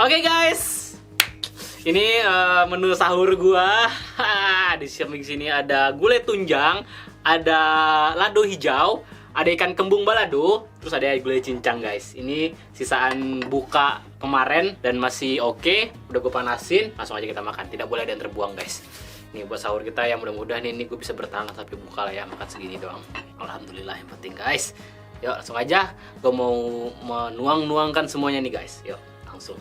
Oke guys, ini menu sahur gua. Di samping sini ada gulai tunjang, ada lado hijau, ada ikan kembung balado, terus ada gulai cincang guys. Ini sisaan buka kemarin dan masih oke. Udah gue panasin, langsung aja kita makan. Tidak boleh ada yang terbuang guys. Nih buat sahur kita yang mudah-mudahan ini gue bisa bertahan sampai buka lah ya, makan segini doang. Alhamdulillah yang penting guys. Yuk langsung aja, gue mau menuang-nuangkan semuanya nih guys. Yuk.